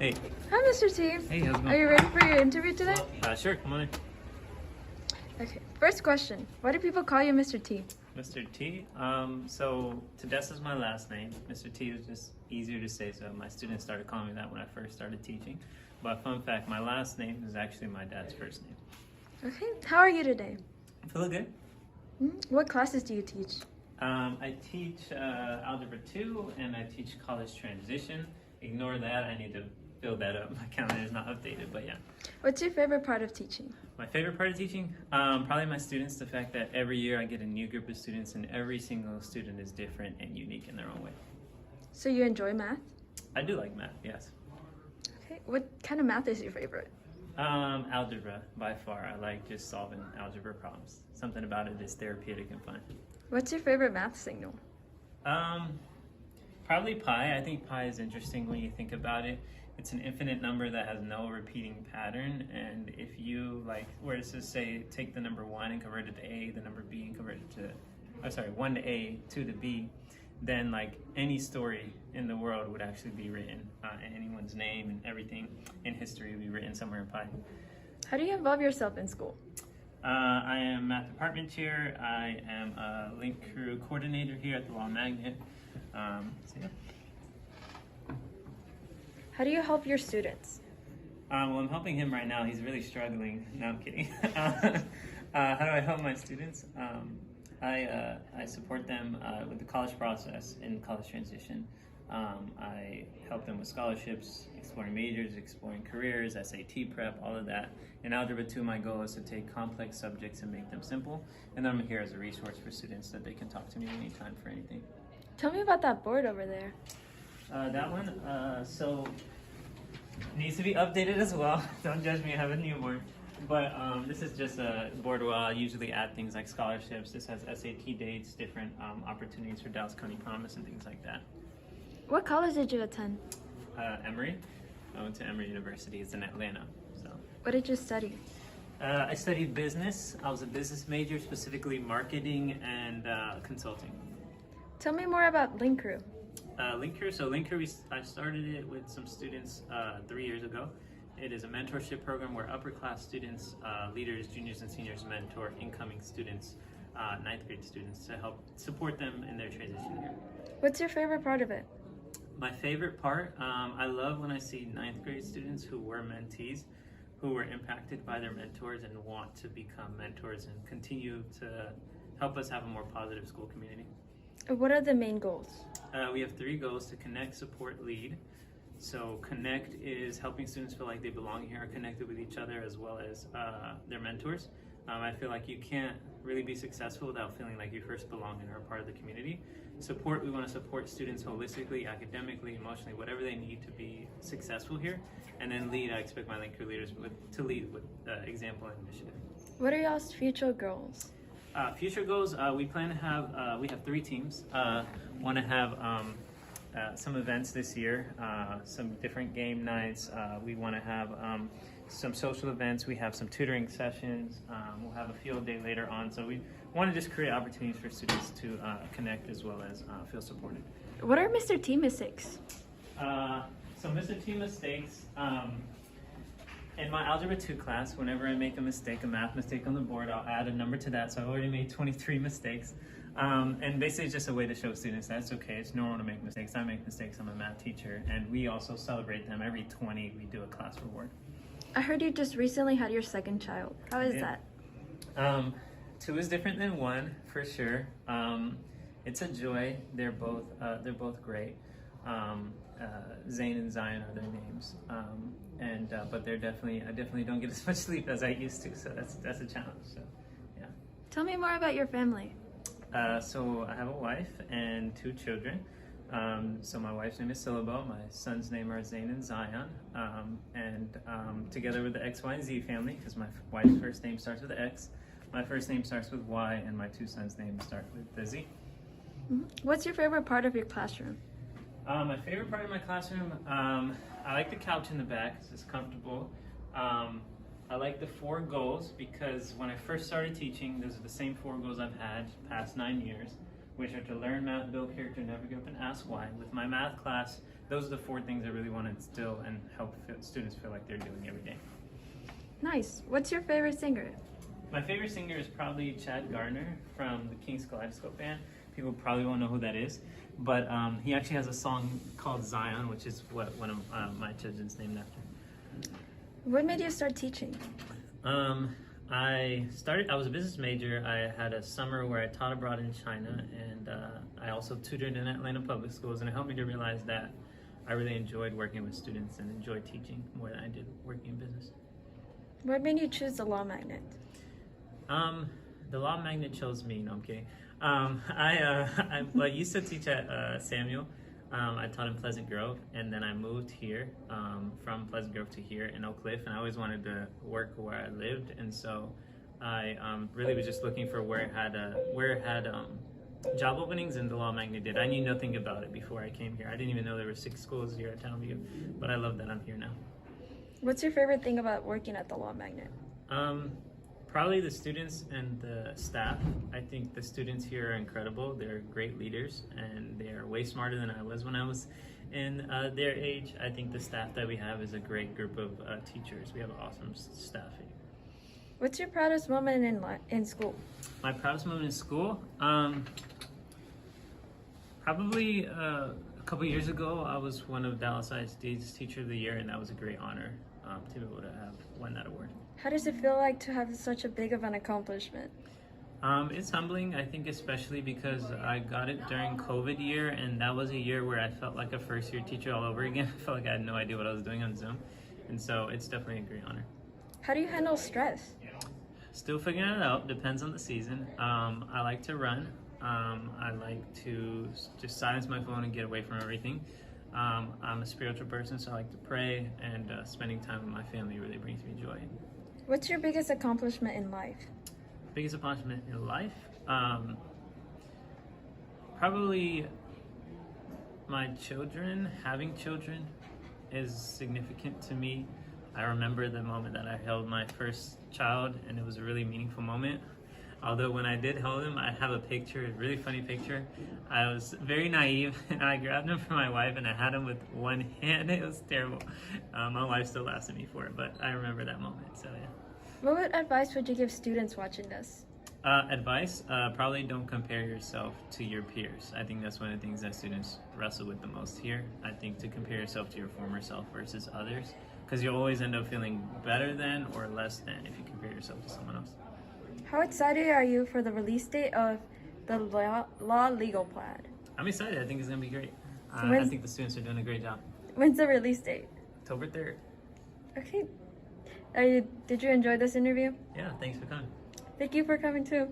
Hey. Hi, Mr. T. Hey, how's it going? Are you ready for your interview today? Sure, come on in. Okay, first question. Why do people call you Mr. T? Mr. T. So Tedesse is my last name. Mr. T is just easier to say, so my students started calling me that when I first started teaching. But fun fact, my last name is actually my dad's first name. Okay, how are you today? I feel good. What classes do you teach? I teach Algebra 2 and I teach College Transition. Ignore that, I need to fill that up. My calendar is not updated, but yeah. What's your favorite part of teaching? My favorite part of teaching? Probably my students, the fact that every year I get a new group of students and every single student is different and unique in their own way. So you enjoy math? I do like math, yes. Okay, what kind of math is your favorite? Algebra, by far. I like just solving algebra problems. Something about it is therapeutic and fun. What's your favorite math signal? Probably pi. I think pi is interesting when you think about it. It's an infinite number that has no repeating pattern, and if you where it says say take the number 1 and convert it to a, the number b and convert it to 1 to a, 2 to b, then any story in the world would actually be written, and anyone's name and everything in history would be written somewhere in pi. How do you involve yourself in school? I am math department chair. I am a link crew coordinator here at the Law Magnet. So yeah. How do you help your students? Well, I'm helping him right now. He's really struggling. No, I'm kidding. How do I help my students? I support them with the college process and college transition. I help them with scholarships, exploring majors, exploring careers, SAT prep, all of that. In Algebra 2, my goal is to take complex subjects and make them simple. And then I'm here as a resource for students that they can talk to me anytime for anything. Tell me about that board over there. That one, so needs to be updated as well. Don't judge me, I have a new board. But this is just a board where I usually add things like scholarships. This has SAT dates, different opportunities for Dallas County Promise and things like that. What college did you attend? Emory. I went to Emory University. It's in Atlanta. So. What did you study? I studied business. I was a business major, specifically marketing and consulting. Tell me more about Link Crew. Link Crew. So Link Crew, I started it with some students 3 years ago. It is a mentorship program where upper class students, leaders, juniors and seniors mentor incoming students, 9th grade students, to help support them in their transition here. What's your favorite part of it? My favorite part, I love when I see 9th grade students who were mentees, who were impacted by their mentors and want to become mentors and continue to help us have a more positive school community. What are the main goals? We have 3 goals: to connect, support, lead. So connect is helping students feel like they belong here, are connected with each other as well as their mentors. I feel like you can't really be successful without feeling like you first belong and are a part of the community. Support, we want to support students holistically, academically, emotionally, whatever they need to be successful here. And then lead, I expect my Link Crew leaders to lead with example and initiative. What are y'all's future goals? Future goals, we plan to have, we have 3 teams. Want to have some events this year, some different game nights. We want to have some social events. We have some tutoring sessions. We'll have a field day later on. So we want to just create opportunities for students to connect as well as feel supported. What are Mr. T mistakes? So Mr. T mistakes, in my Algebra 2 class, whenever I make a mistake, a math mistake on the board, I'll add a number to that. So I've already made 23 mistakes. And basically it's just a way to show students that it's okay, it's normal to make mistakes. I make mistakes, I'm a math teacher, and we also celebrate them. Every 20, we do a class reward. I heard you just recently had your second child. How is that? 2 is different than 1, for sure. It's a joy. They're both great. Zane and Zion are their names. But I definitely don't get as much sleep as I used to, so that's a challenge. So, yeah. Tell me more about your family. So I have a wife and 2 children. So my wife's name is Syllabo, my son's name are Zane and Zion, together with the X, Y, and Z family, because my wife's first name starts with X, my first name starts with Y, and my 2 sons' names start with the Z. What's your favorite part of your classroom? My favorite part of my classroom, I like the couch in the back, because it's comfortable. I like the 4 goals because when I first started teaching, those are the same 4 goals I've had the past 9 years, which are to learn math, build character, never give up, and ask why. With my math class, those are the four things I really want to instill and help students feel like they're doing every day. Nice. What's your favorite singer? My favorite singer is probably Chad Gardner from the King's Kaleidoscope Band. People probably won't know who that is, but he actually has a song called Zion, which is what one of my children's named after. What made you start teaching? I was a business major. I had a summer where I taught abroad in China, and I also tutored in Atlanta public schools, and it helped me to realize that I really enjoyed working with students and enjoyed teaching more than I did working in business. What made you choose the law magnet? The law magnet chose me. No, I'm kidding. I used to teach at Samuel. I taught in Pleasant Grove, and then I moved here from Pleasant Grove to here in Oak Cliff, and I always wanted to work where I lived, and so I really was just looking for where it had job openings, and the law magnet did. I knew nothing about it before I came here. I didn't even know there were 6 schools here at Townview, but I love that I'm here now. What's your favorite thing about working at the law magnet? Probably the students and the staff. I think the students here are incredible. They're great leaders, and they are way smarter than I was when I was in their age. I think the staff that we have is a great group of teachers. We have awesome staff here. What's your proudest moment in school? My proudest moment in school? Probably a couple years ago, I was one of Dallas ISD's Teacher of the Year, and that was a great honor to be able to have won that award. How does it feel like to have such a big of an accomplishment? It's humbling, I think, especially because I got it during COVID year, and that was a year where I felt like a first-year teacher all over again. I felt like I had no idea what I was doing on Zoom, and so it's definitely a great honor. How do you handle stress? Still figuring it out, depends on the season. I like to run. I like to just silence my phone and get away from everything. I'm a spiritual person, so I like to pray, and spending time with my family really brings me joy. What's your biggest accomplishment in life? Biggest accomplishment in life? Probably my children. Having children is significant to me. I remember the moment that I held my first child, and it was a really meaningful moment. Although when I did hold him, I have a picture, a really funny picture. I was very naive, and I grabbed him from my wife, and I had him with one hand. It was terrible. My wife still laughs at me for it, but I remember that moment, so yeah. What advice would you give students watching this? Advice, probably don't compare yourself to your peers. I think that's one of the things that students wrestle with the most here. I think to compare yourself to your former self versus others, because you'll always end up feeling better than or less than if you compare yourself to someone else. How excited are you for the release date of the law legal plaid? I'm excited. I think it's going to be great. I think the students are doing a great job. When's the release date? October 3rd. Okay. Did you enjoy this interview? Yeah, thanks for coming. Thank you for coming too.